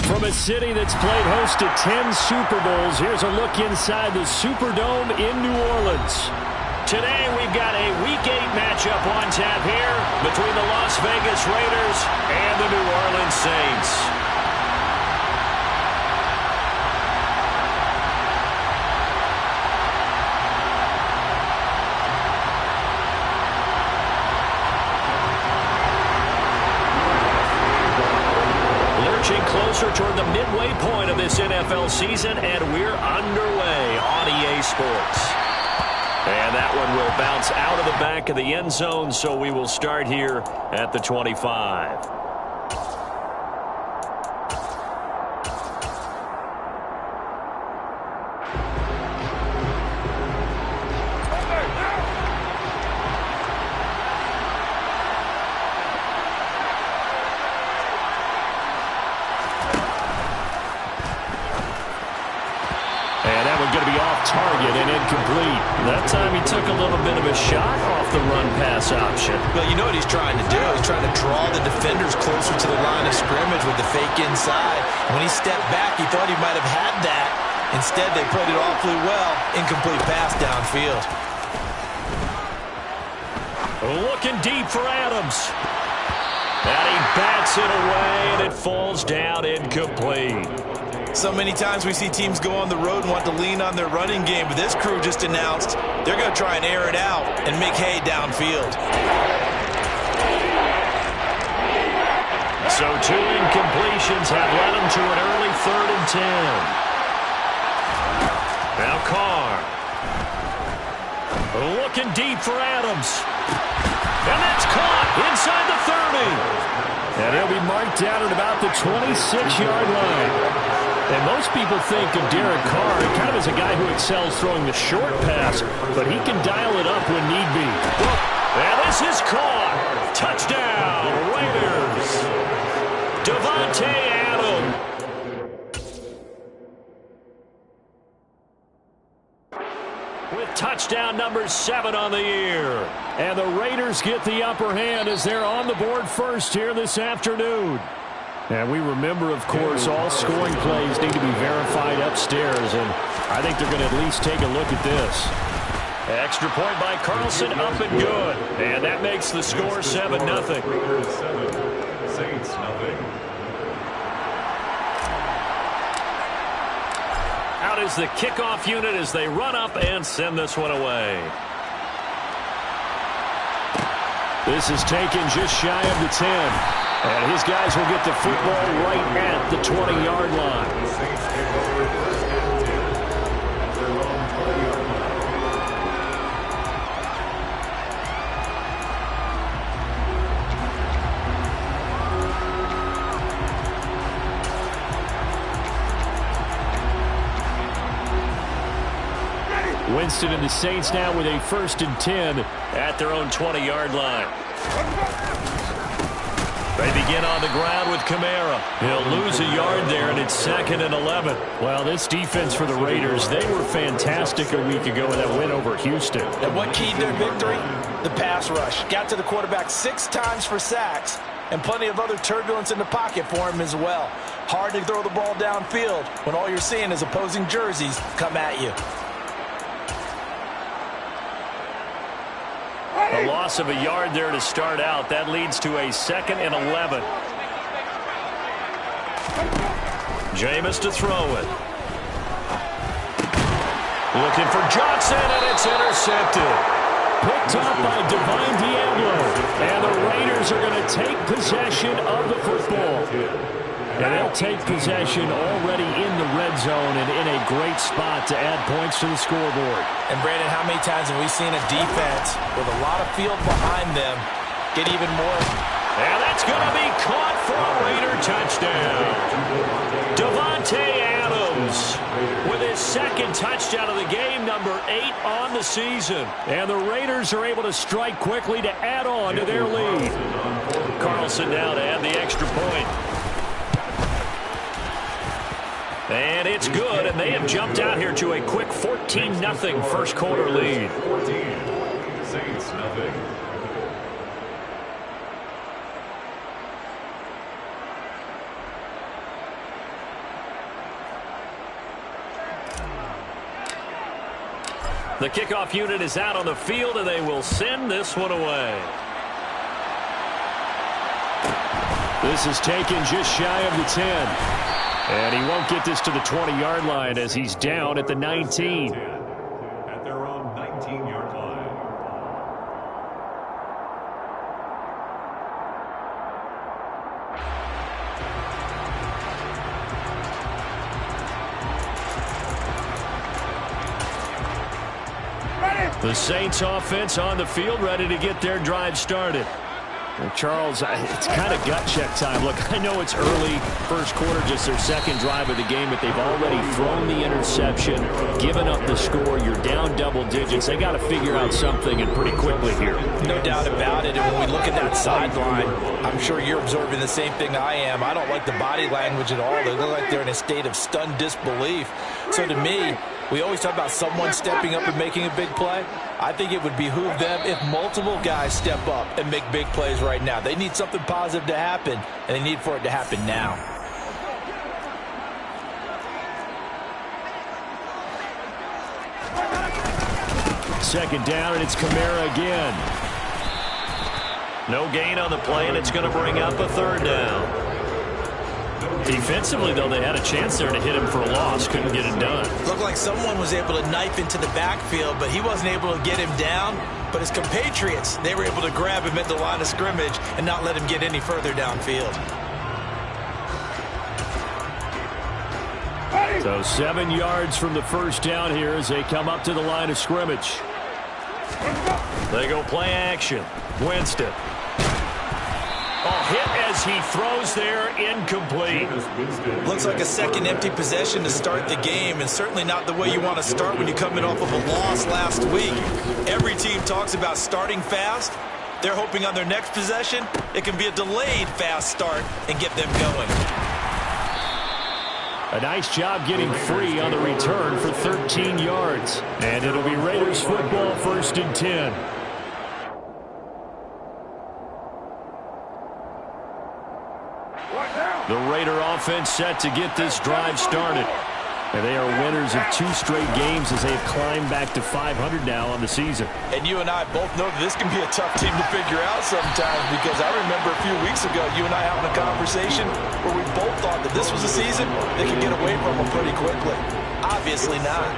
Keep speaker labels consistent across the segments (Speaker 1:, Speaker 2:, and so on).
Speaker 1: From a city that's played host to 10 Super Bowls, here's a look inside the Superdome in New Orleans. Today we've got a Week 8 matchup on tap here between the Las Vegas Raiders and the New Orleans Saints. Closer toward the midway point of this NFL season, and we're underway on EA Sports. And that one will bounce out of the back of the end zone, so we will start here at the 25.
Speaker 2: Target and incomplete. That time he took a little bit of a shot off the run-pass option.
Speaker 3: Well, you know what he's trying to do? He's trying to draw the defenders closer to the line of scrimmage with the fake inside. When he stepped back, he thought he might have had that. Instead, they played it awfully well. Incomplete pass downfield.
Speaker 1: Looking deep for Adams. And he bats it away, and it falls down incomplete.
Speaker 3: So many times we see teams go on the road and want to lean on their running game, but this crew just announced they're going to try and air it out and make hay downfield.
Speaker 1: So 2 incompletions have led them to an early 3rd and 10. Now Carr. Looking deep for Adams. And that's caught inside the 30. And he'll be marked down at about the 26-yard line. And most people think of Derek Carr kind of as a guy who excels throwing the short pass, but he can dial it up when need be. And this is caught. Touchdown, Raiders. Davante Adams. With touchdown number 7 on the year. And the Raiders get the upper hand as they're on the board first here this afternoon. And we remember, of course, all scoring plays need to be verified upstairs, and I think they're going to at least take a look at this. Extra point by Carlson, up and good. And that makes the score 7-0.
Speaker 4: Saints, nothing.
Speaker 1: Out is the kickoff unit as they run up and send this one away. This is taken just shy of the 10. And his guys will get the football right at the 20-yard line. Winston and the Saints now with a 1st and 10 at their own 20-yard line. They begin on the ground with Kamara. He'll lose a yard there, and it's 2nd and 11. Well, this defense for the Raiders, they were fantastic a week ago in that win over Houston.
Speaker 3: And what keyed their victory? The pass rush. Got to the quarterback 6 times for sacks, and plenty of other turbulence in the pocket for him as well. Hard to throw the ball downfield when all you're seeing is opposing jerseys come at you.
Speaker 1: A loss of a yard there to start out. That leads to a 2nd and 11. Jameis to throw it. Looking for Johnson, and it's intercepted. Picked up by Divine Diablo. And the Raiders are going to take possession of the football. And they'll take possession already in the red zone and in a great spot to add points to the scoreboard.
Speaker 3: And, Brandon, how many times have we seen a defense with a lot of field behind them get even more?
Speaker 1: And that's going to be caught for a Raider touchdown. Davante Adams with his 2nd touchdown of the game, number 8 on the season. And the Raiders are able to strike quickly to add on to their lead. Carlson now to add the extra point. And it's good, and they have jumped out here to a quick 14-0 first quarter lead.
Speaker 4: 14, Saints, nothing.
Speaker 1: The kickoff unit is out on the field, and they will send this one away.
Speaker 2: This is taken just shy of the 10. And he won't get this to the 20-yard line as he's down at the 19.
Speaker 4: At their own 19-yard line.
Speaker 1: The Saints offense on the field, ready to get their drive started.
Speaker 2: Well, Charles, it's kind of gut check time. Look, I know it's early, first quarter, just their second drive of the game, but they've already thrown the interception, given up the score. You're down double digits. They got to figure out something, and pretty quickly here.
Speaker 3: No doubt about it. And when we look at that sideline, I'm sure you're observing the same thing I am. I don't like the body language at all. They look like they're in a state of stunned disbelief. So to me, we always talk about someone stepping up and making a big play. I think it would behoove them if multiple guys step up and make big plays right now. They need something positive to happen, and they need for it to happen now.
Speaker 2: Second down, and it's Kamara again.
Speaker 1: No gain on the play, and it's going to bring up a third down. Defensively, though, they had a chance there to hit him for a loss. Couldn't get it done.
Speaker 3: Looked like someone was able to knife into the backfield, but he wasn't able to get him down. But his compatriots, they were able to grab him at the line of scrimmage and not let him get any further downfield.
Speaker 2: So 7 yards from the first down here as they come up to the line of scrimmage.
Speaker 1: They go play action. Winston. Hit as he throws there, incomplete.
Speaker 3: Looks like a second empty possession to start the game, and certainly not the way you want to start when you're coming off of a loss last week. Every team talks about starting fast. They're hoping on their next possession, it can be a delayed fast start and get them going.
Speaker 2: A nice job getting free on the return for 13 yards. And it'll be Raiders football, 1st and 10.
Speaker 1: The Raider offense set to get this drive started.
Speaker 2: And they are winners of 2 straight games as they have climbed back to 500 now on the season.
Speaker 3: And you and I both know that this can be a tough team to figure out sometimes, because I remember a few weeks ago you and I having a conversation where we both thought that this was a season they could get away from them pretty quickly. Obviously not.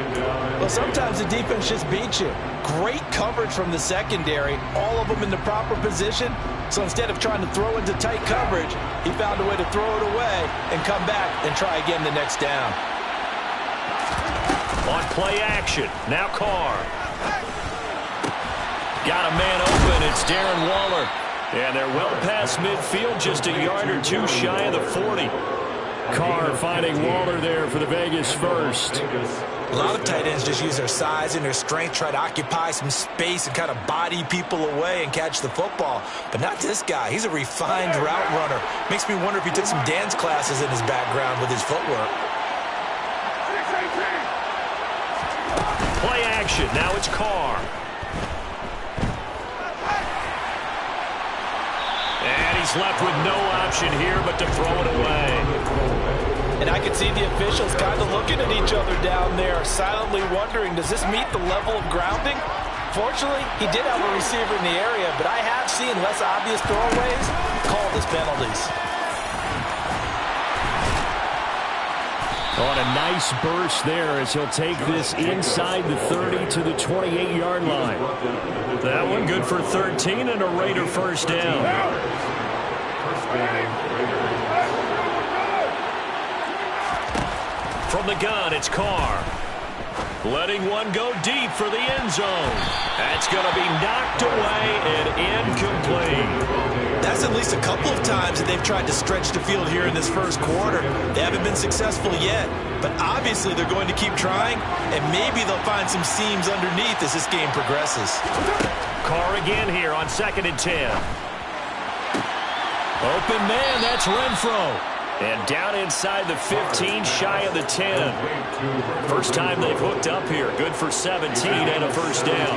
Speaker 3: Well, sometimes the defense just beats you. Great coverage from the secondary, all of them in the proper position. So instead of trying to throw into tight coverage, he found a way to throw it away and come back and try again the next down.
Speaker 1: On play action, now Carr. Got a man open, it's Darren Waller. And they're well past midfield, just a yard or two shy of the 40.
Speaker 2: Carr finding Waller there for the Vegas first.
Speaker 3: A lot of tight ends just use their size and their strength, try to occupy some space and kind of body people away and catch the football. But not this guy. He's a refined route runner. Makes me wonder if he took some dance classes in his background with his footwork.
Speaker 1: Play action, now it's Carr. And he's left with no option here but to throw it away.
Speaker 3: And I can see the officials kind of looking at each other down there, silently wondering, does this meet the level of grounding? Fortunately, he did have a receiver in the area, but I have seen less obvious throwaways called as penalties.
Speaker 2: On a nice burst there as he'll take this inside the 30 to the 28-yard line.
Speaker 1: That one good for 13 and a Raider first down. From the gun, it's Carr. Letting one go deep for the end zone. That's going to be knocked away and incomplete.
Speaker 3: That's at least a couple of times that they've tried to stretch the field here in this first quarter. They haven't been successful yet, but obviously they're going to keep trying, and maybe they'll find some seams underneath as this game progresses.
Speaker 1: Carr again here on 2nd and 10. Open man, that's Renfro. And down inside the 15, shy of the 10. First time they've hooked up here. Good for 17 and a first down.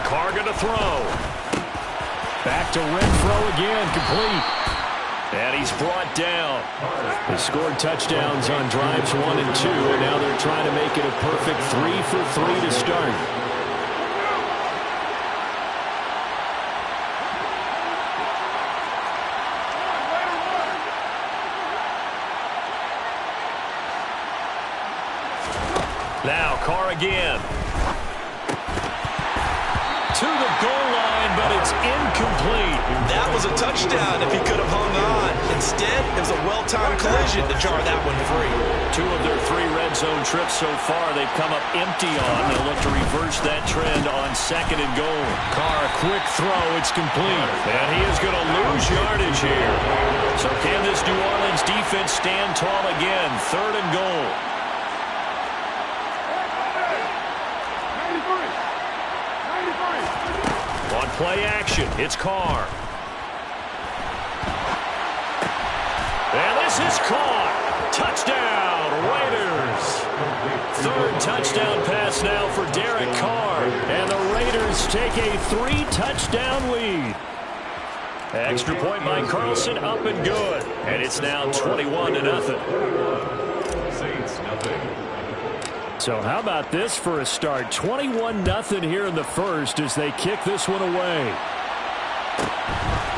Speaker 1: Carr going to throw.
Speaker 2: Back to Renfro again, complete.
Speaker 1: And he's brought down. They scored touchdowns on drives 1 and 2, and now they're trying to make it a perfect 3 for 3 to start. Now Carr again. To the goal line, but it's incomplete.
Speaker 3: That was a touchdown if he could have hung on. Instead, it was a well-timed collision to jar that one free.
Speaker 1: 2 of their 3 red zone trips so far they've come up empty on. They'll look to reverse that trend on 2nd and goal. Carr, a quick throw. It's complete. And he is going to lose yardage here. So can this New Orleans defense stand tall again? 3rd and goal. On play action, it's Carr. And this is caught. Touchdown, Raiders. 3rd touchdown pass now for Derek Carr. And the Raiders take a 3-touchdown lead. Extra point by Carlson, up and good. And it's now 21-0.
Speaker 4: Saints, nothing.
Speaker 1: So how about this for a start? 21-0 here in the first as they kick this one away.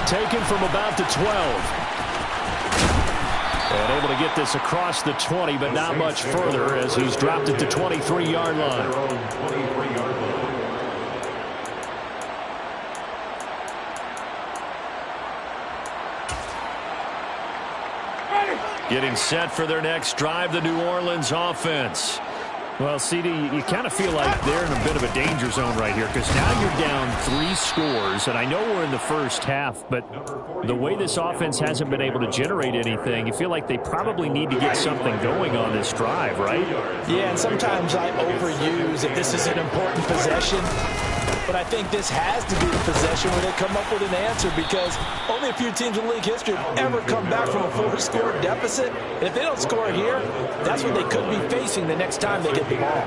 Speaker 1: Taken from about the 12. And able to get this across the 20, but not much further as he's dropped at the 23-yard line. Getting set for their next drive, the New Orleans offense. Well, CD, you kind of feel like they're in a bit of a danger zone right here because now you're down 3 scores, and I know we're in the first half, but the way this offense hasn't been able to generate anything, you feel like they probably need to get something going on this drive, right?
Speaker 3: Yeah, and sometimes I overuse if this is an important possession. But I think this has to be the possession where they come up with an answer because only a few teams in league history have ever come back from a 4-score deficit. And if they don't score here, that's what they could be facing the next time they get the ball.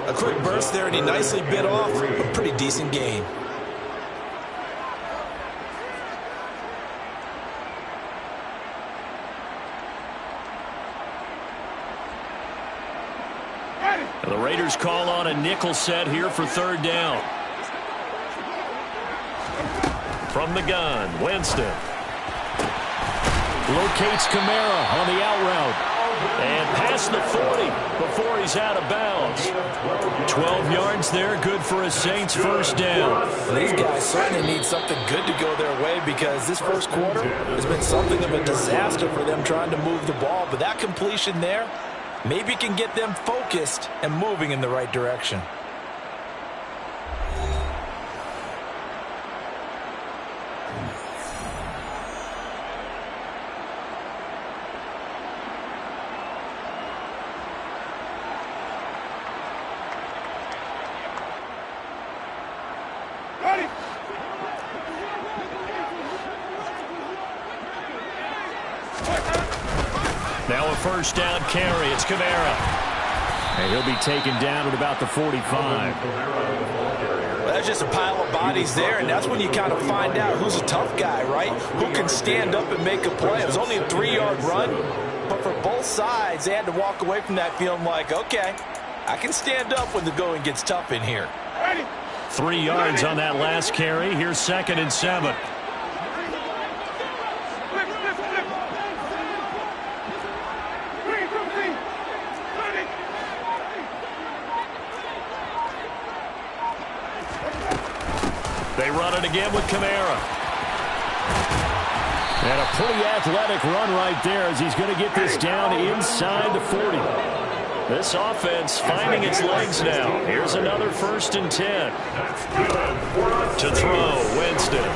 Speaker 3: A quick burst there, and he nicely bit off a pretty decent game.
Speaker 1: The Raiders call on a nickel set here for 3rd down. From the gun, Winston. Locates Kamara on the out route. And past the 40 before he's out of bounds. 12 yards there, good for a Saints 1st down.
Speaker 3: Well, these guys certainly need something good to go their way because this first quarter has been something of a disaster for them trying to move the ball. But that completion there maybe can get them focused and moving in the right direction.
Speaker 1: Now a 1st down carry. It's Kamara. And he'll be taken down at about the 45.
Speaker 3: Well, that's just a pile of bodies there, and that's when you kind of find out who's a tough guy, right? Who can stand up and make a play. It was only a 3-yard run, but for both sides, they had to walk away from that feeling like, okay, I can stand up when the going gets tough in here.
Speaker 1: 3 yards on that last carry. Here's 2nd and 7. They run it again with Kamara. And a pretty athletic run right there as he's going to get this down inside the 40. This offense finding its legs now. Here's another 1st and 10. To throw, Winston.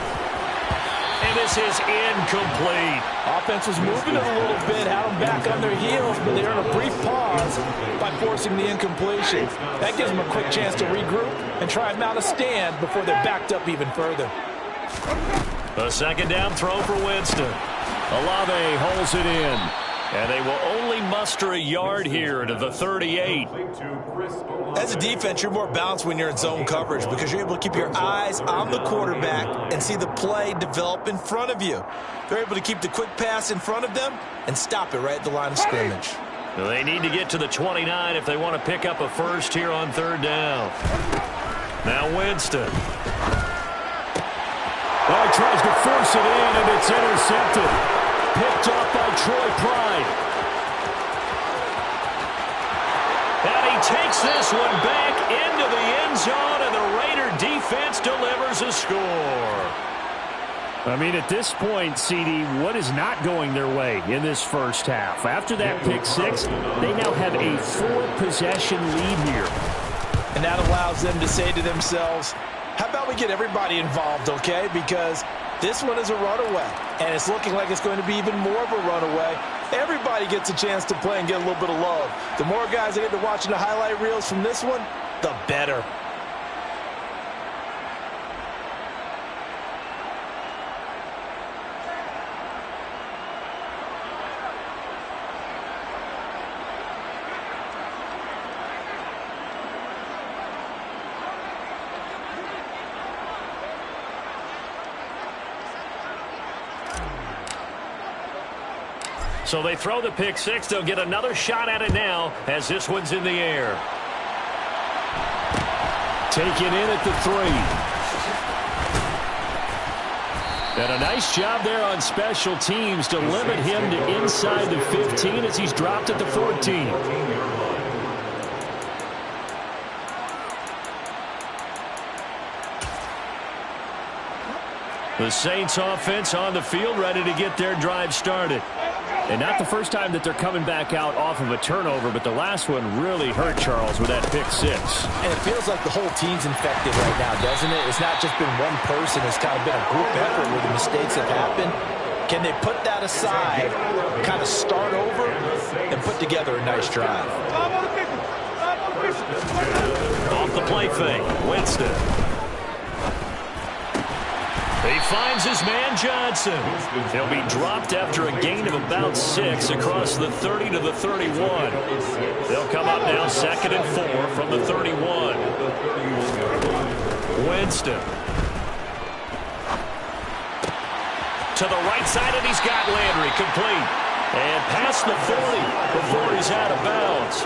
Speaker 1: And this is incomplete.
Speaker 3: Offense was moving it a little bit, had them back on their heels, but they earned a brief pause by forcing the incompletion. That gives them a quick chance to regroup and try and mount a stand before they're backed up even further.
Speaker 1: A 2nd down throw for Winston. Olave holds it in. And they will only muster a yard here to the 38.
Speaker 3: As a defense, you're more balanced when you're in zone coverage because you're able to keep your eyes on the quarterback and see the play develop in front of you. They're able to keep the quick pass in front of them and stop it right at the line of scrimmage.
Speaker 1: They need to get to the 29 if they want to pick up a first here on third down. Now Winston.
Speaker 2: Oh, he tries to force it in, and it's intercepted. Picked off by Troy Pride.
Speaker 1: And he takes this one back into the end zone, and the Raider defense delivers a score.
Speaker 2: I mean, at this point, CD, what is not going their way in this first half? After that pick six, they now have a 4-possession lead here.
Speaker 3: And that allows them to say to themselves, how about we get everybody involved, okay? Because this one is a runaway, and it's looking like it's going to be even more of a runaway. Everybody gets a chance to play and get a little bit of love. The more guys that get to watching the highlight reels from this one, the better.
Speaker 1: So they throw the pick six. They'll get another shot at it now as this one's in the air.
Speaker 2: Taken in at the 3. And a nice job there on special teams to limit him to inside the 15 as he's dropped at the 14.
Speaker 1: The Saints offense on the field ready to get their drive started.
Speaker 2: And not the first time that they're coming back out off of a turnover, but the last one really hurt Charles with that pick six.
Speaker 3: And it feels like the whole team's infected right now, doesn't it? It's not just been one person. It's kind of been a group effort where the mistakes have happened. Can they put that aside, kind of start over, and put together a nice drive?
Speaker 1: Off the play fake, Winston. He finds his man Johnson. He'll be dropped after a gain of about 6 across the 30 to the 31. They'll come up now 2nd and 4 from the 31. Winston. To the right side, and he's got Landry complete. And past the 40 before he's out of bounds.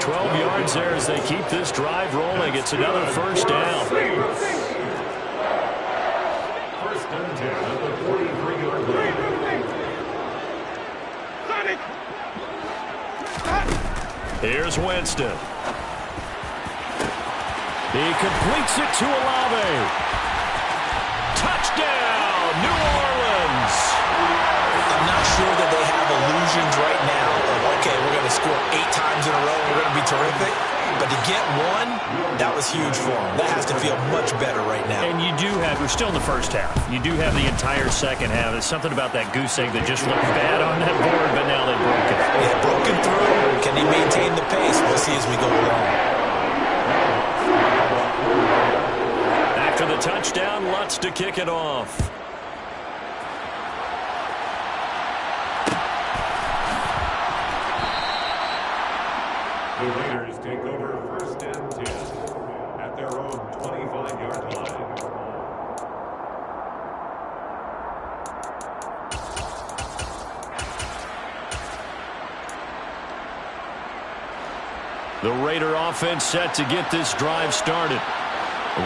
Speaker 1: 12 yards there as they keep this drive rolling. It's another first down. Here's Winston.
Speaker 2: He completes it to Olave.
Speaker 1: Touchdown, New Orleans.
Speaker 3: I'm not sure that they have illusions right now of, okay, we're going to score 8 times in a row, we're going to be terrific. But to get one, that was huge for them. That has to feel much better right now.
Speaker 2: And you do have, we're still in the first half. You do have the entire second half. There's something about that goose egg that just looked bad on that board, but now they broke it.
Speaker 3: Yeah, broken through. Can he maintain the pace? We'll see as we go along.
Speaker 1: After the touchdown, Lutz to kick it off.
Speaker 4: The Raiders take over 1st and 10 at their own 25-yard line.
Speaker 1: The Raider offense set to get this drive started.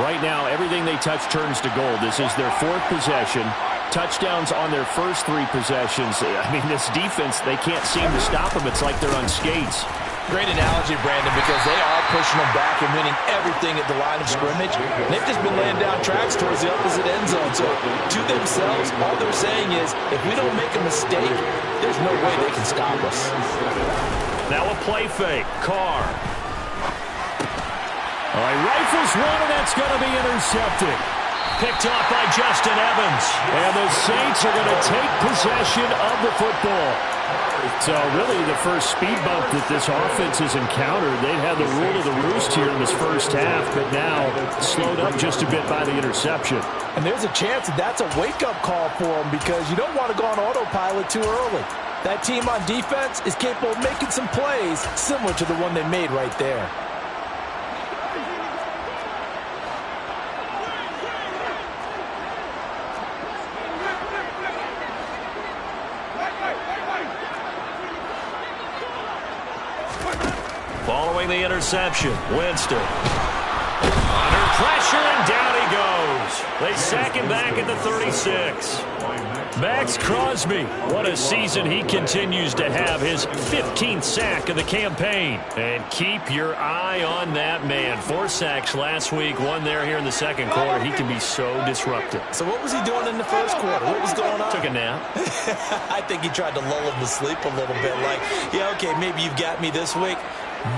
Speaker 2: Right now, everything they touch turns to gold. This is their 4th possession. Touchdowns on their first 3 possessions. I mean, this defense, they can't seem to stop them. It's like they're on skates.
Speaker 3: Great analogy, Brandon, because they are pushing them back and winning everything at the line of scrimmage. And they've just been laying down tracks towards the opposite end zone. So to themselves, all they're saying is, if we don't make a mistake, there's no way they can stop us.
Speaker 1: Now a play fake. Carr.
Speaker 2: All right, rifles one, and that's going to be intercepted.
Speaker 1: Picked off by Justin Evans.
Speaker 2: And the Saints are going to take possession of the football. So really the first speed bump that this offense has encountered. They've had the rule of the roost here in this first half, but now slowed up just a bit by the interception.
Speaker 3: And there's a chance that that's a wake-up call for them because you don't want to go on autopilot too early. That team on defense is capable of making some plays similar to the one they made right there.
Speaker 1: Following the interception, Winston. Under pressure, and down he goes. They sack him back at the 36. Max Crosby, what a season he continues to have, his 15th sack of the campaign. And keep your eye on that man. 4 sacks last week, 1 there here in the second quarter. He can be so disruptive.
Speaker 3: So what was he doing in the first quarter? What was going on?
Speaker 1: Took a nap.
Speaker 3: I think he tried to lull him to sleep a little bit. Like, yeah, okay, maybe you've got me this week.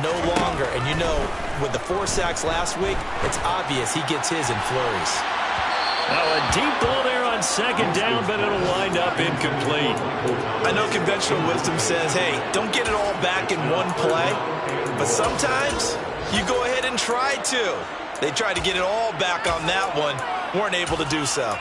Speaker 3: No longer. And you know, with the 4 sacks last week, it's obvious he gets his in flurries.
Speaker 1: Now a deep ball there on second down, but it'll wind up incomplete.
Speaker 3: I know conventional wisdom says, hey, don't get it all back in one play. But sometimes you go ahead and try to. They tried to get it all back on that one. Weren't able to do so.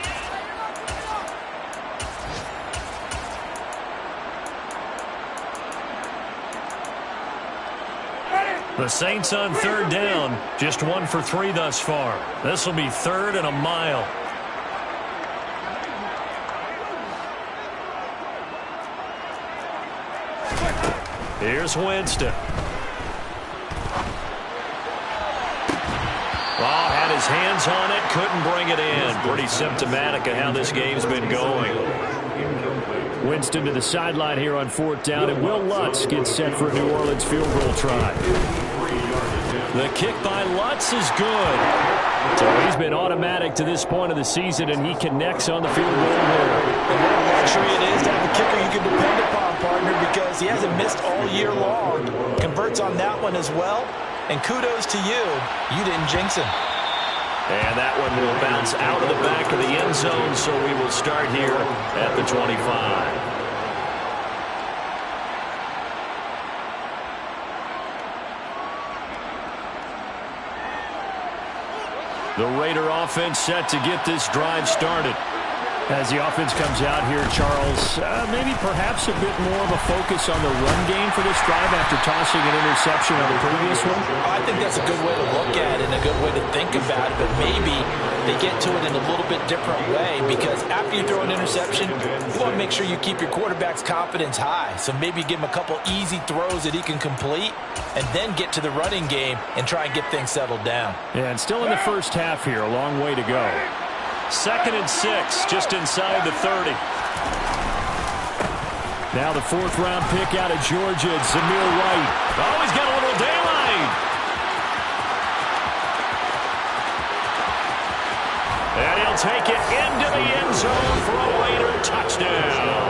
Speaker 1: The Saints on third down, just 1 for 3 thus far. This will be 3rd and a mile. Here's Winston. Oh, had his hands on it, couldn't bring it in. Pretty symptomatic of how this game's been going. Winston to the sideline here on 4th down, and Will Lutz gets set for a New Orleans field goal try. The kick by Lutz is good. So he's been automatic to this point of the season, and he connects on the field goal here.
Speaker 3: And what a luxury it is to have a kicker you can depend upon, partner, because he hasn't missed all year long. Converts on that one as well. And kudos to you. You didn't jinx him.
Speaker 1: And that one will bounce out of the back of the end zone, so we will start here at the 25. The Raider offense set to get this drive started. As the offense comes out here, Charles, maybe perhaps a bit more of a focus on the run game for this drive after tossing an interception on the previous one?
Speaker 3: I think that's a good way to look at it and a good way to think about it, but maybe they get to it in a little bit different way, because after you throw an interception, you want to make sure you keep your quarterback's confidence high. So maybe give him a couple easy throws that he can complete and then get to the running game and try and get things settled down.
Speaker 1: Yeah, and still in the first half here, a long way to go. 2nd and 6, just inside the 30. Now the 4th round pick out of Georgia, Zamir White. Oh, he's got a little daylight. And he'll take it into the end zone for a Raider touchdown.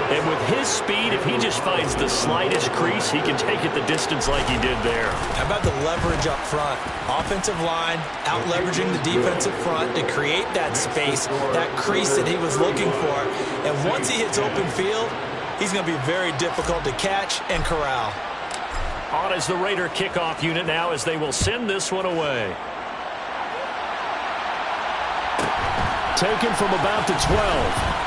Speaker 1: And with his speed, if he just finds the slightest crease, he can take it the distance like he did there.
Speaker 3: How about the leverage up front? Offensive line out-leveraging the defensive front to create that space, that crease that he was looking for. And once he hits open field, he's going to be very difficult to catch and corral.
Speaker 1: On is the Raider kickoff unit now as they will send this one away. Taken from about the 12.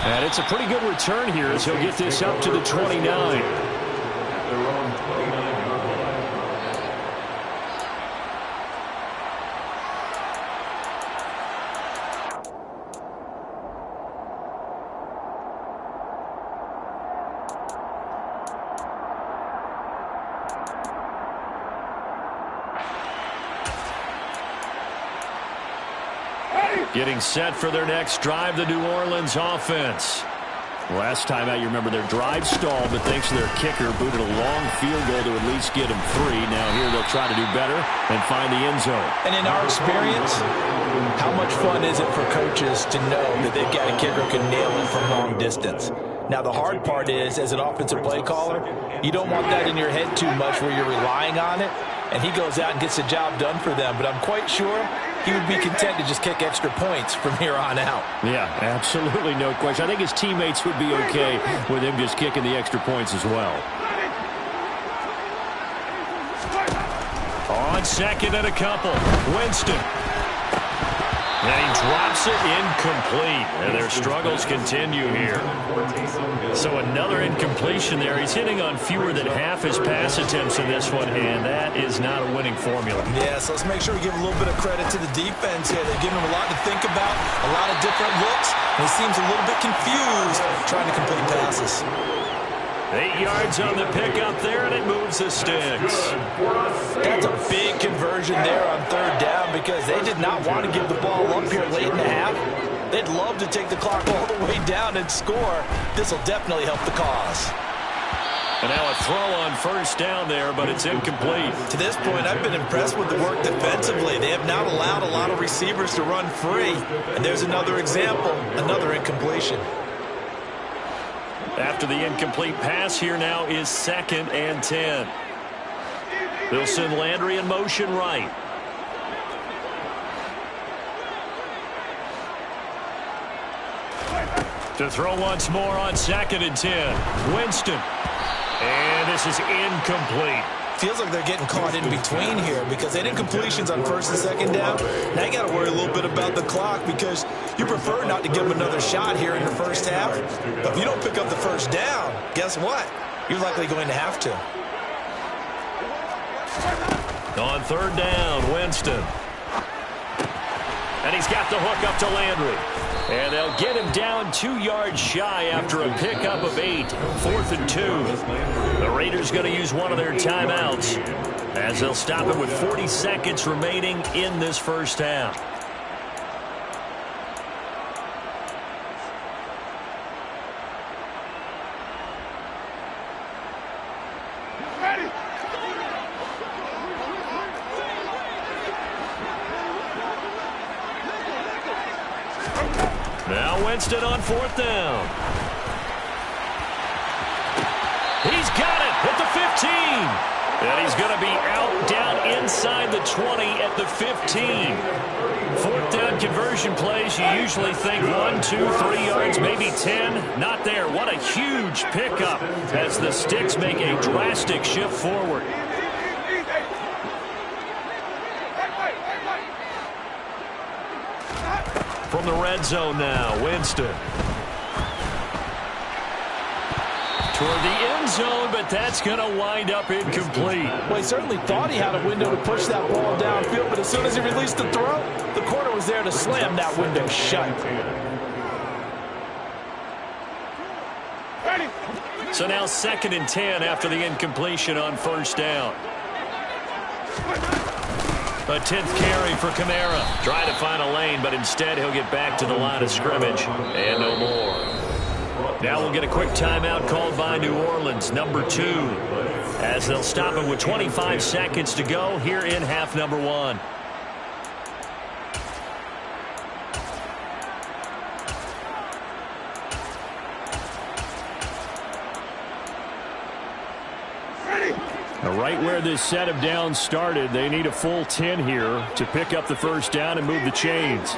Speaker 1: And it's a pretty good return here as he'll get this up to the 29. Getting set for their next drive, the New Orleans offense. Last time out, you remember their drive stalled, but thanks to their kicker, booted a long field goal to at least get them 3. Now here they'll try to do better and find the end zone.
Speaker 3: And in our experience, how much fun is it for coaches to know that they've got a kicker who can nail it from long distance? Now, the hard part is, as an offensive play caller, you don't want that in your head too much where you're relying on it, and he goes out and gets the job done for them. But I'm quite sure he would be content to just kick extra points from here on out.
Speaker 1: Yeah, absolutely no question. I think his teammates would be okay with him just kicking the extra points as well. On 2nd and a couple, Winston. And he drops it incomplete. And their struggles continue here. So another incompletion there. He's hitting on fewer than half his pass attempts in this one, and that is not a winning formula.
Speaker 3: Yeah, so let's make sure we give a little bit of credit to the defense here. They're giving him a lot to think about, a lot of different looks, and he seems a little bit confused trying to complete passes.
Speaker 1: 8 yards on the pickup there, and it moves the sticks.
Speaker 3: That's a big conversion there on third down because they did not want to give the ball up here late in the half. They'd love to take the clock all the way down and score. This will definitely help the cause.
Speaker 1: And now a throw on first down there, but it's incomplete.
Speaker 3: To this point, I've been impressed with the work defensively. They have not allowed a lot of receivers to run free. And there's another example, another incompletion.
Speaker 1: After the incomplete pass, here now is 2nd and 10. They'll send Landry in motion right. To throw once more on 2nd and 10. Winston. And this is incomplete.
Speaker 3: Feels like they're getting caught in between here because they did completions on first and second down. Now you got to worry a little bit about the clock because you prefer not to give them another shot here in the first half. But if you don't pick up the first down, guess what? You're likely going to have to.
Speaker 1: On third down, Winston. And he's got the hook up to Landry. And they'll get him down 2 yards shy after a pickup of 8. 4th and 2. The Raiders going to use one of their timeouts as they'll stop it with 40 seconds remaining in this first half. Now Winston on 4th down. He's got it at the 15. And he's going to be out down inside the 20 at the 15. 4th down conversion plays, you usually think 1, 2, 3 yards, maybe 10. Not there. What a huge pickup as the Sticks make a drastic shift forward. From the red zone now, Winston. Toward the end zone, but that's going to wind up incomplete.
Speaker 3: Well, he certainly thought he had a window to push that ball downfield, but as soon as he released the throw, the corner was there to slam that window shut.
Speaker 1: So now 2nd and 10 after the incompletion on first down. A 10th carry for Kamara. Trying to find a lane, but instead he'll get back to the line of scrimmage. And no more. Now we'll get a quick timeout called by New Orleans, number 2. As they'll stop it with 25 seconds to go here in half number 1. Right where this set of downs started, they need a full 10 here to pick up the first down and move the chains.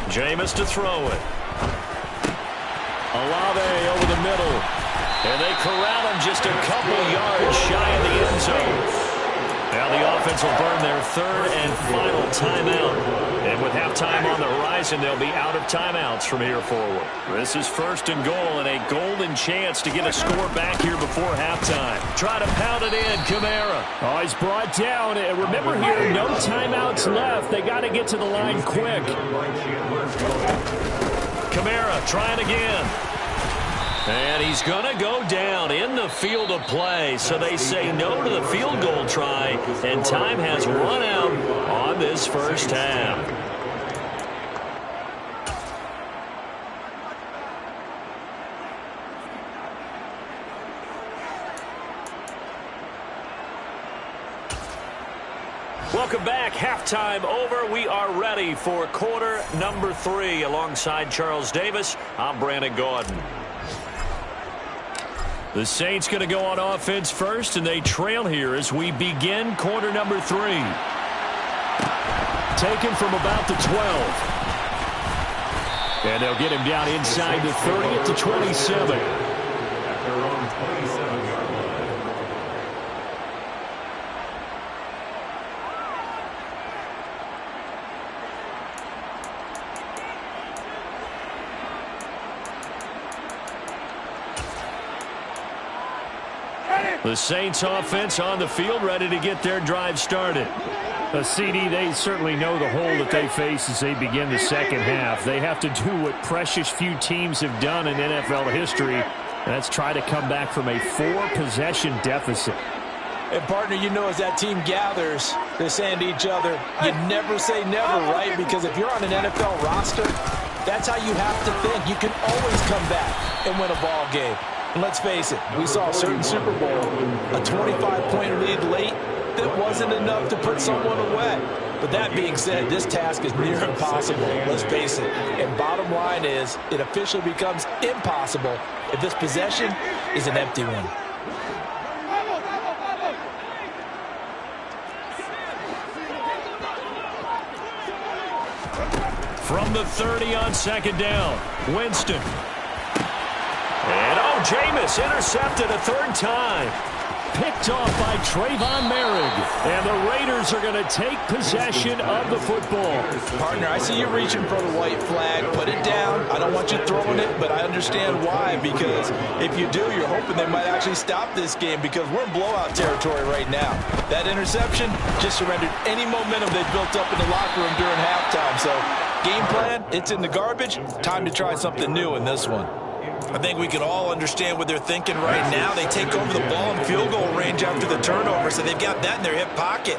Speaker 1: Jameis to throw it. Olave over the middle. And they corral him just a couple yards shy of the end zone. Now the offense will burn their 3rd and final timeout. And with halftime on the horizon, they'll be out of timeouts from here forward. This is 1st and goal and a golden chance to get a score back here before halftime. Try to pound it in, Kamara. Oh, he's brought down. And remember here, no timeouts left. They got to get to the line quick. Kamara trying again. And he's going to go down in the field of play. So they say no to the field goal try. And time has run out on this first half. Welcome back. Halftime over. We are ready for quarter number 3. Alongside Charles Davis, I'm Brandon Gaudin. The Saints going to go on offense first, and they trail here as we begin quarter number 3. Taken from about the 12. And they'll get him down inside the 30 at the 27. The Saints offense on the field, ready to get their drive started. CD, they certainly know the hole that they face as they begin the second half. They have to do what precious few teams have done in NFL history, and that's try to come back from a 4-possession deficit.
Speaker 3: And, partner, you know, as that team gathers, they're saying to each other, you never say never, right? Because if you're on an NFL roster, that's how you have to think. You can always come back and win a ball game. And let's face it, we saw a certain Super Bowl, a 25-point lead late that wasn't enough to put someone away. But that being said, this task is near impossible, let's face it. And bottom line is, it officially becomes impossible if this possession is an empty one.
Speaker 1: From the 30 on second down, Winston. And Jameis intercepted a third time. Picked off by Trayvon Merrick. And the Raiders are going to take possession of the football.
Speaker 3: Partner, I see you reaching for the white flag. Put it down. I don't want you throwing it, but I understand why. Because if you do, you're hoping they might actually stop this game because we're in blowout territory right now. That interception just surrendered any momentum they built up in the locker room during halftime. So, game plan, it's in the garbage. Time to try something new in this one. I think we can all understand what they're thinking right now. They take over the ball in field goal range after the turnover, so they've got that in their hip pocket.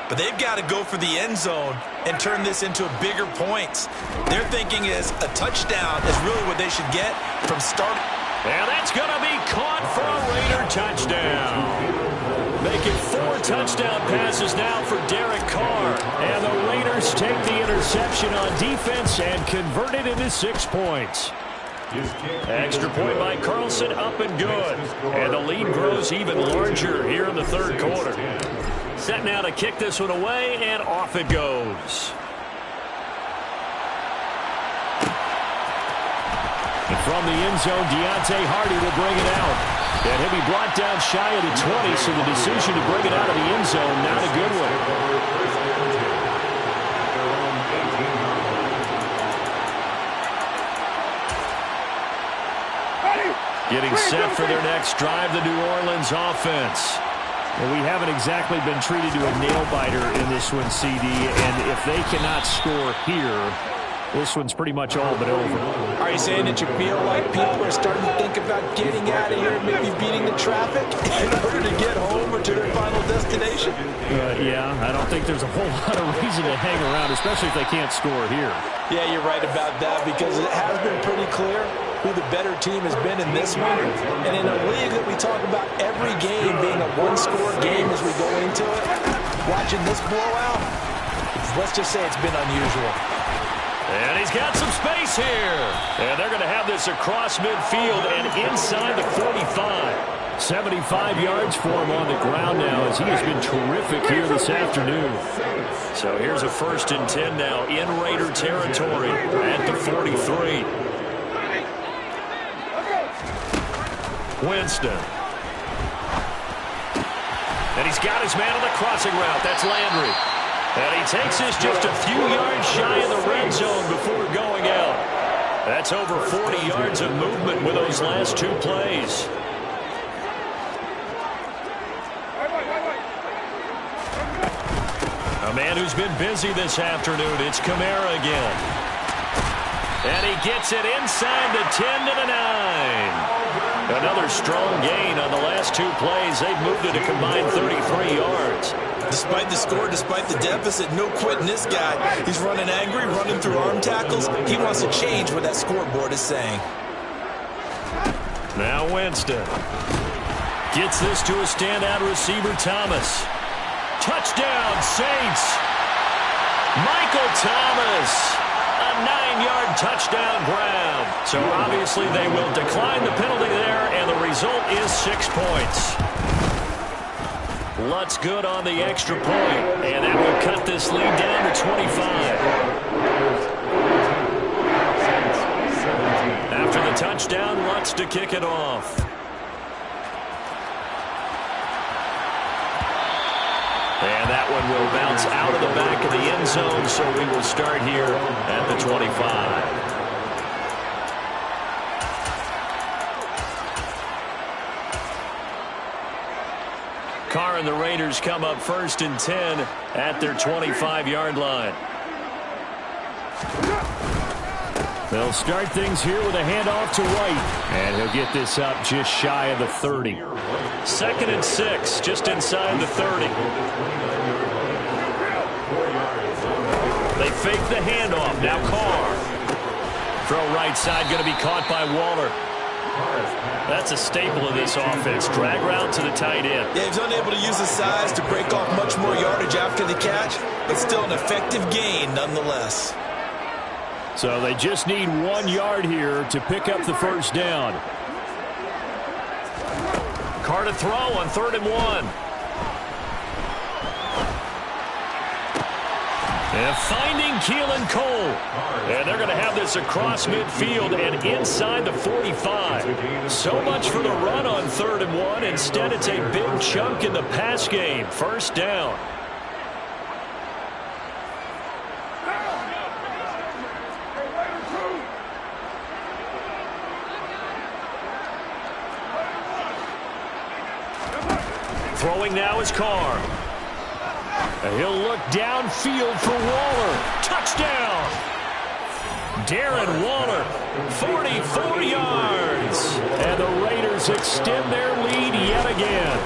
Speaker 3: But they've got to go for the end zone and turn this into bigger points. Their thinking is a touchdown is really what they should get from start.
Speaker 1: And that's going to be caught for a Raider touchdown. Making 4 touchdown passes now for Derek Carr. And the Raiders take the interception on defense and convert it into 6 points. Extra point by Carlson, up and good. And the lead grows even larger here in the third quarter. Set now to kick this one away, and off it goes. And from the end zone, Deontay Hardy will bring it out. And he'll be brought down shy of the 20, so the decision to bring it out of the end zone, not a good one. Getting set for their next drive, the New Orleans offense. Well, we haven't exactly been treated to a nail-biter in this one, CD, and if they cannot score here, this one's pretty much all but over.
Speaker 3: Are you saying that you feel like people are starting to think about getting out of here and maybe beating the traffic in order to get home or to their final destination?
Speaker 1: Yeah, I don't think there's a whole lot of reason to hang around, especially if they can't score here.
Speaker 3: Yeah, you're right about that because it has been pretty clear who the better team has been in this one. And in a league that we talk about every game being a one-score game as we go into it, watching this blowout, let's just say it's been unusual.
Speaker 1: And he's got some space here. And they're going to have this across midfield and inside the 45. 75 yards for him on the ground now as he has been terrific here this afternoon. So here's a 1st and 10 now in Raider territory at the 43. Winston. And he's got his man on the crossing route. That's Landry. And he takes this just a few yards shy of the red zone before going out. That's over 40 yards of movement with those last 2 plays. A man who's been busy this afternoon, it's Kamara again. And he gets it inside the 10 to the 9. Another strong gain on the last 2 plays. They've moved it a combined 33 yards.
Speaker 3: Despite the score, despite the deficit, no quitting this guy. He's running angry, running through arm tackles. He wants to change what that scoreboard is saying.
Speaker 1: Now Winston gets this to a standout receiver, Thomas. Touchdown, Saints. Michael Thomas. A 9-yard touchdown grab. So obviously they will decline the penalty there, and the result is 6 points. Lutz good on the extra point, and that will cut this lead down to 25. After the touchdown, Lutz to kick it off. And that one will bounce out of the back of the end zone, so we will start here at the 25.
Speaker 2: Carr and the Raiders come up 1st and 10 at their 25-yard line.
Speaker 1: They'll start things here with a handoff to White. And he'll get this up just shy of the 30.
Speaker 2: 2nd and 6, just inside the 30. They fake the handoff. Now Carr. Throw right side, going to be caught by Waller. That's a staple of this offense. Drag route to the tight end.
Speaker 3: Yeah, he's unable to use his size to break off much more yardage after the catch, but still an effective gain nonetheless.
Speaker 1: So they just need 1 yard here to pick up the first down.
Speaker 2: Carr to throw on 3rd and 1. And finding Keelan Cole. And they're going to have this across midfield and inside the 45. So much for the run on 3rd and 1. Instead, it's a big chunk in the pass game. First down. Throwing now is Carr. And he'll look downfield for Waller. Touchdown! Darren Waller, 44 yards.
Speaker 1: And the Raiders extend their lead yet again.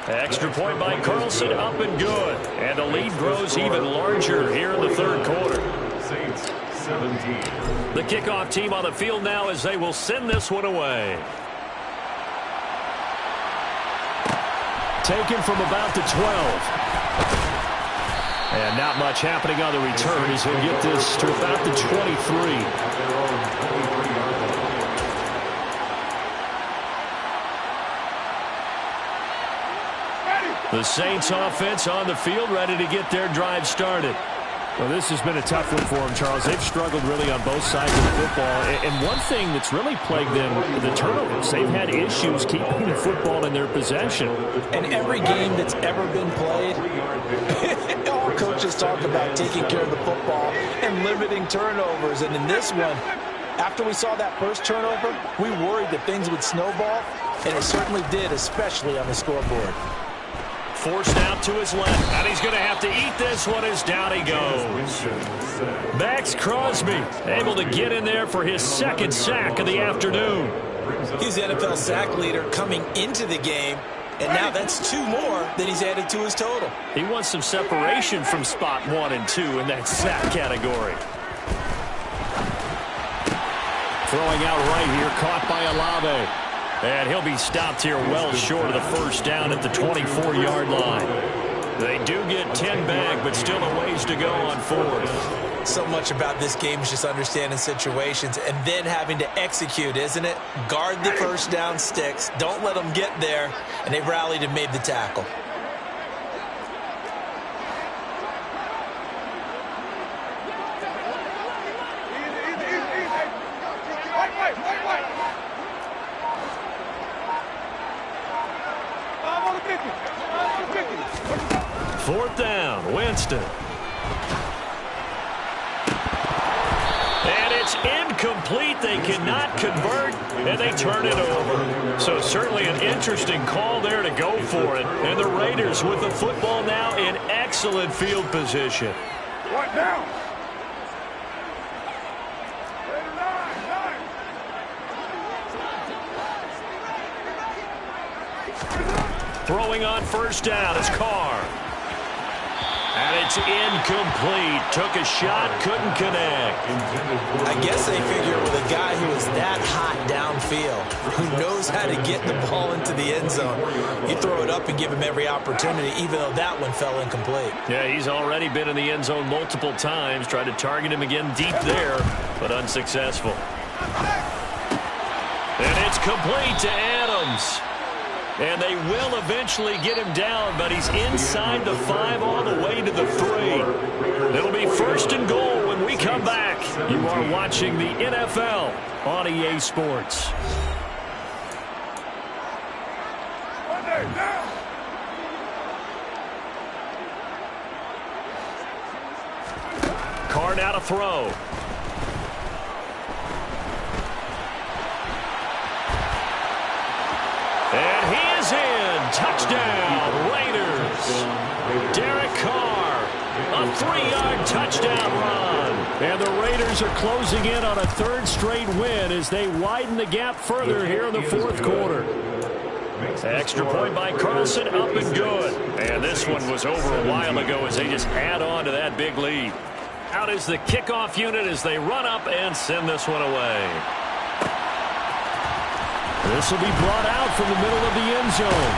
Speaker 2: Extra point by Carlson, up and good. And the lead grows even larger here in the 3rd quarter.
Speaker 4: Saints 17.
Speaker 2: The kickoff team on the field now as they will send this one away.
Speaker 1: Taken from about the 12. And not much happening on the return as he'll get this to about the 23.
Speaker 2: The Saints offense on the field, ready to get their drive started.
Speaker 1: Well, this has been a tough one for them, Charles. They've struggled really on both sides of the football. And one thing that's really plagued them, the turnovers. They've had issues keeping the football in their possession.
Speaker 3: And every game that's ever been played, all coaches talk about taking care of the football and limiting turnovers. And in this one, after we saw that first turnover, we worried that things would snowball, and it certainly did, especially on the scoreboard.
Speaker 2: Forced out to his left, and he's going to have to eat this one as down he goes. Max Crosby able to get in there for his 2nd sack of the afternoon.
Speaker 3: He's the NFL sack leader coming into the game, and now that's 2 more that he's added to his total.
Speaker 2: He wants some separation from spot 1 and 2 in that sack category.
Speaker 1: Throwing out right here, caught by Olave.
Speaker 2: And he'll be stopped here well short of the first down at the 24-yard line. They do get 10 back, but still a ways to go on 4th.
Speaker 3: So much about this game is just understanding situations and then having to execute, isn't it? Guard the first down sticks. Don't let them get there. And they've rallied and made the tackle.
Speaker 2: Fourth down, Winston. And it's incomplete. They cannot convert, and they turn it over. So certainly an interesting call there to go for it. And the Raiders with the football now in excellent field position.
Speaker 4: What now?
Speaker 2: Throwing on first down is Carr. And it's incomplete. Took a shot, couldn't connect.
Speaker 3: I guess they figure with a guy who is that hot downfield, who knows how to get the ball into the end zone, you throw it up and give him every opportunity, even though that one fell incomplete.
Speaker 2: Yeah, he's already been in the end zone multiple times. Tried to target him again deep there, but unsuccessful. And it's complete to Adams. And they will eventually get him down, but he's inside the 5 all the way to the 3. It'll be 1st and goal when we come back. You are watching the NFL on EA Sports. Carr now to throw. And
Speaker 1: A 3-yard touchdown run. And the Raiders are closing in on a third straight win as they widen the gap further here in the fourth quarter. Extra point by Carlson, up and good. And this one was over a while ago as they just add on to that big lead. Out is the kickoff unit as they run up and send this one away. This will be brought out from the middle of the end zone.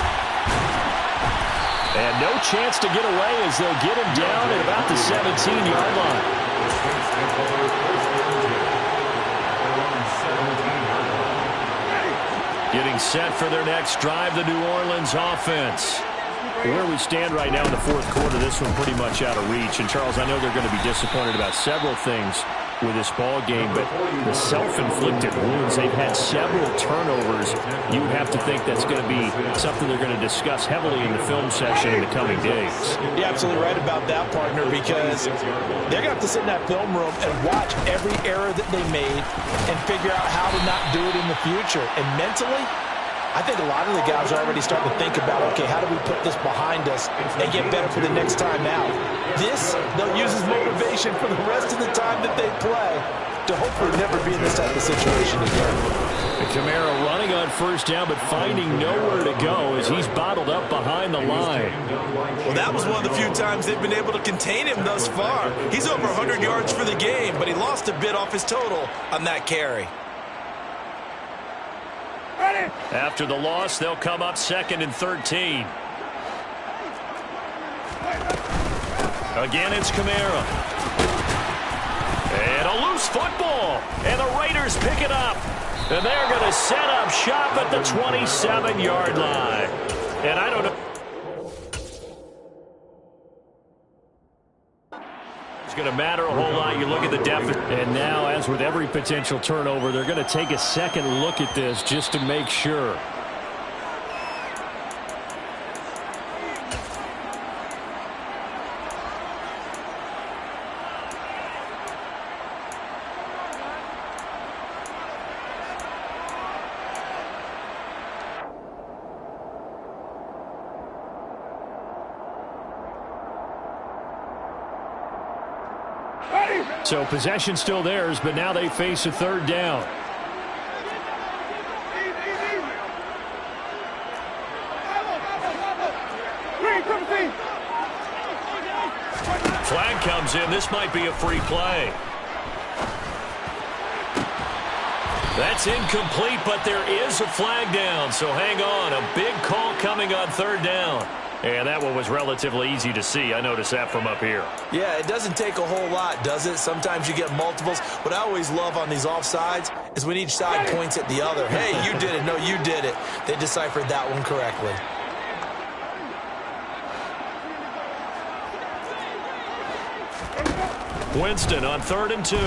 Speaker 1: And no chance to get away as they'll get him down at about the 17-yard line. Getting set for their next drive, the New Orleans offense. Where we stand right now in the fourth quarter, this one pretty much out of reach. And, Charles, I know they're going to be disappointed about several things with this ball game, but the self-inflicted wounds, they've had several turnovers. You would have to think that's going to be something they're going to discuss heavily in the film session in the coming days.
Speaker 3: You're absolutely right about that, partner, because they're going to have to sit in that film room and watch every error that they made and figure out how to not do it in the future. And mentally, I think a lot of the guys are already starting to think about, okay, how do we put this behind us and get better for the next time out? This, they'll use as motivation for the rest of the time that they play to hopefully never be in this type of situation again.
Speaker 1: And Kamara running on first down, but finding nowhere to go as he's bottled up behind the line.
Speaker 3: Well, that was one of the few times they've been able to contain him thus far. He's over 100 yards for the game, but he lost a bit off his total on that carry.
Speaker 1: After the loss, they'll come up 2nd and 13. Again, it's Kamara. And a loose football. And the Raiders pick it up. And they're going to set up shop at the 27-yard line. And I don't know. Going to matter a whole lot. You look at the deficit. And now, as with every potential turnover, they're going to take a second look at this just to make sure. So possession still theirs, but now they face a third down. Flag comes in. This might be a free play. That's incomplete, but there is a flag down. So hang on. A big call coming on third down. And that one was relatively easy to see. I noticed that from up here.
Speaker 3: Yeah, it doesn't take a whole lot, does it? Sometimes you get multiples. What I always love on these offsides is when each side points at the other. Hey, you did it. No, you did it. They deciphered that one correctly.
Speaker 1: Winston on 3rd and 2.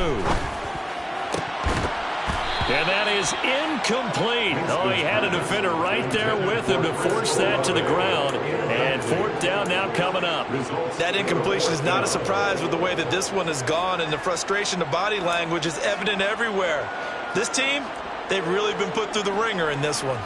Speaker 1: And that is incomplete. Oh, he had a defender right there with him to force that to the ground. And 4th down now coming up.
Speaker 3: That incompletion is not a surprise with the way that this one has gone, and the frustration, the body language is evident everywhere. This team, they've really been put through the ringer in this one.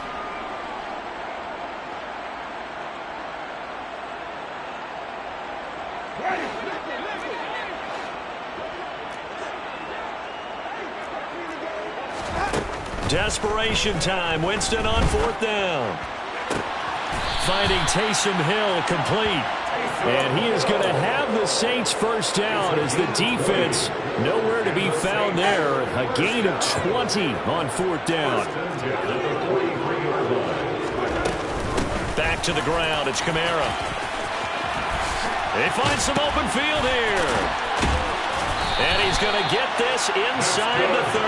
Speaker 1: Desperation time. Winston on 4th down. Finding Taysom Hill complete. And he is going to have the Saints first down as the defense nowhere to be found there. A gain of 20 on 4th down. Back to the ground. It's Kamara. They find some open field here. And he's going to get this inside the 30.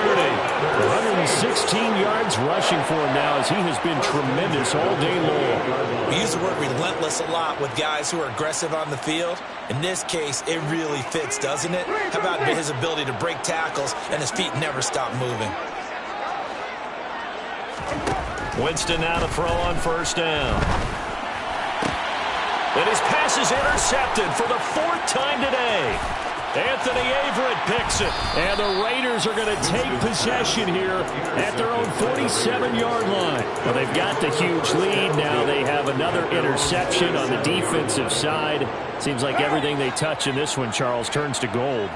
Speaker 1: 116 yards rushing for him now as he has been tremendous all day long.
Speaker 3: We use the word relentless a lot with guys who are aggressive on the field. In this case, it really fits, doesn't it? How about his ability to break tackles and his feet never stop moving?
Speaker 1: Winston now to throw on first down. And his pass is intercepted for the 4th time today. Anthony Averett picks it. And the Raiders are going to take possession here at their own 47-yard line. Well, they've got the huge lead. Now they have another interception on the defensive side. Seems like everything they touch in this one, Charles, turns to gold.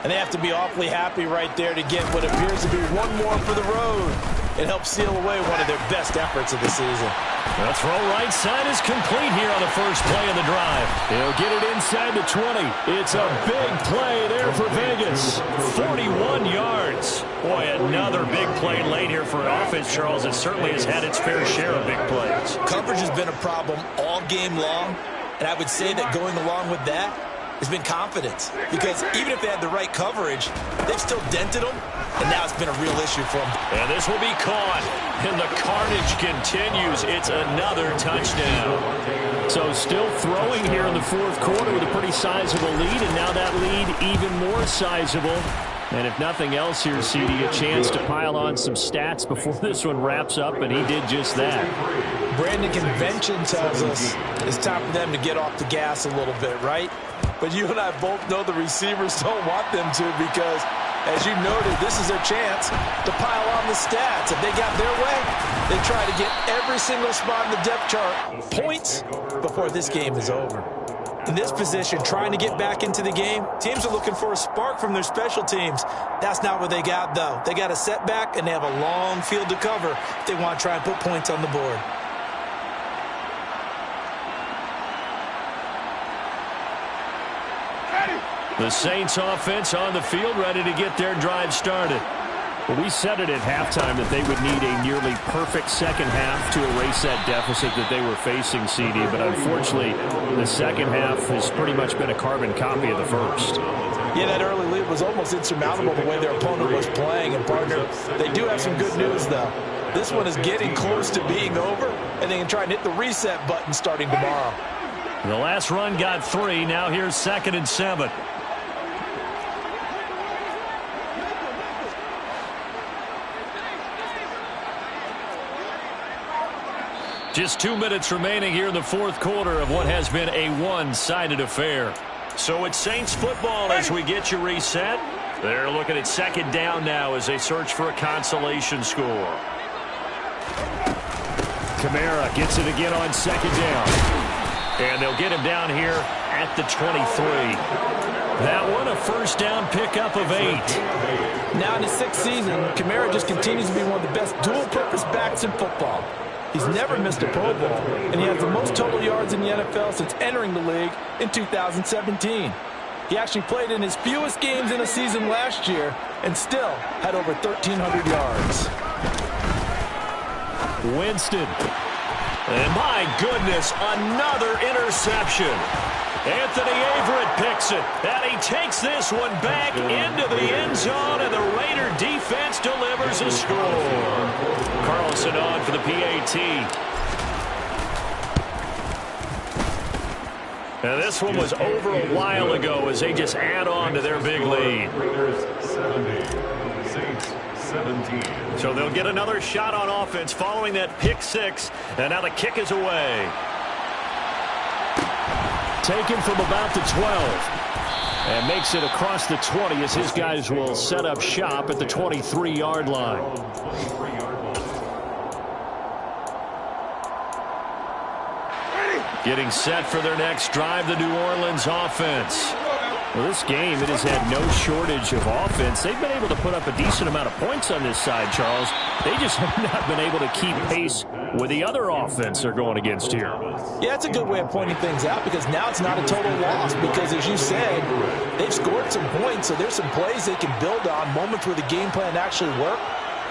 Speaker 3: And they have to be awfully happy right there to get what appears to be one more for the road. It helps seal away one of their best efforts of the season.
Speaker 1: The throw right side is complete here on the first play of the drive. He'll get it inside the 20. It's a big play there for Vegas. 41 yards. Boy, another big play late here for an offense, Charles. It certainly has had its fair share of big plays.
Speaker 3: Coverage has been a problem all game long, and I would say that going along with that has been confidence. Because even if they had the right coverage, they've still dented them, and now it's been a real issue for them.
Speaker 1: And this will be caught, and the carnage continues. It's another touchdown. So still throwing here in the fourth quarter with a pretty sizable lead, and now that lead even more sizable. And if nothing else here, CD, a chance to pile on some stats before this one wraps up, and he did just that.
Speaker 3: Brandon, convention tells us it's time for them to get off the gas a little bit, right? But you and I both know the receivers don't want them to because, as you noted, this is their chance to pile on the stats. If they got their way, they try to get every single spot in the depth chart points before this game is over. In this position, trying to get back into the game, teams are looking for a spark from their special teams. That's not what they got, though. They got a setback, and they have a long field to cover if they want to try and put points on the board.
Speaker 1: The Saints offense on the field, ready to get their drive started. Well, we said it at halftime that they would need a nearly perfect second half to erase that deficit that they were facing, CD. But unfortunately, the second half has pretty much been a carbon copy of the first.
Speaker 3: Yeah, that early lead was almost insurmountable the way their opponent was playing. And, partner, they do have some good news, though. This one is getting close to being over, and they can try and hit the reset button starting tomorrow.
Speaker 1: The last run got 3. Now here's 2nd and 7. Just 2 minutes remaining here in the fourth quarter of what has been a one-sided affair. So it's Saints football as we get you reset. They're looking at 2nd down now as they search for a consolation score. Kamara gets it again on 2nd down. And they'll get him down here at the 23. That one a first down pickup of 8.
Speaker 3: Now in his 6th season, Kamara just continues to be one of the best dual-purpose backs in football. He's never missed a Pro Bowl, and he has the most total yards in the NFL since entering the league in 2017. He actually played in his fewest games in a season last year and still had over 1,300 yards.
Speaker 1: Winston. And my goodness, another interception. Anthony Averett picks it, and he takes this one back into the end zone, and the Raider defense delivers a score. Carlson on for the PAT. And this one was over a while ago as they just add on to their big lead.
Speaker 4: Raiders 70, Saints 17.
Speaker 1: So they'll get another shot on offense following that pick 6, and now the kick is away. Taken from about the 12. And makes it across the 20 as his guys will set up shop at the 23-yard line. Getting set for their next drive, the New Orleans offense. Well, this game, it has had no shortage of offense. They've been able to put up a decent amount of points on this side, Charles. They just have not been able to keep pace with the other offense they're going against here.
Speaker 3: Yeah, it's a good way of pointing things out because now it's not a total loss because, as you said, they've scored some points, so there's some plays they can build on, moments where the game plan actually worked.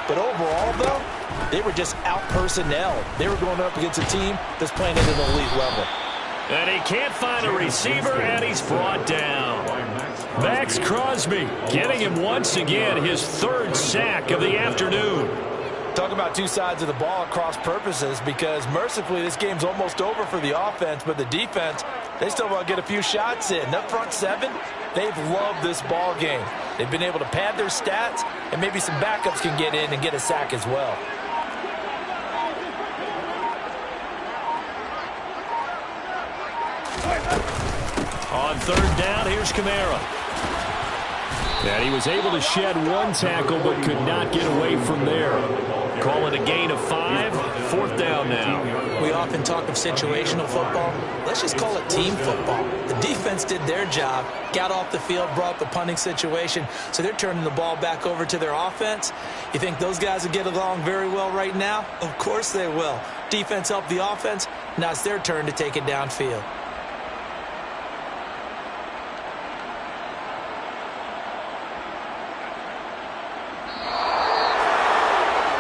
Speaker 3: But overall, though, they were just out-personnel. They were going up against a team that's playing at an elite level.
Speaker 1: And he can't find a receiver, and he's brought down. Max Crosby getting him once again, his 3rd sack of the afternoon.
Speaker 3: Talk about two sides of the ball at cross purposes because mercifully this game's almost over for the offense, but the defense, they still want to get a few shots in. That front 7, they've loved this ball game. They've been able to pad their stats, and maybe some backups can get in and get a sack as well.
Speaker 1: On 3rd down, here's Kamara. And he was able to shed one tackle but could not get away from there. Call it a gain of 5. 4th down now.
Speaker 3: We often talk of situational football. Let's just call it team football. The defense did their job, got off the field, brought the punting situation, so they're turning the ball back over to their offense. You think those guys will get along very well right now? Of course they will. Defense helped the offense. Now it's their turn to take it downfield.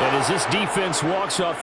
Speaker 1: And as this defense walks off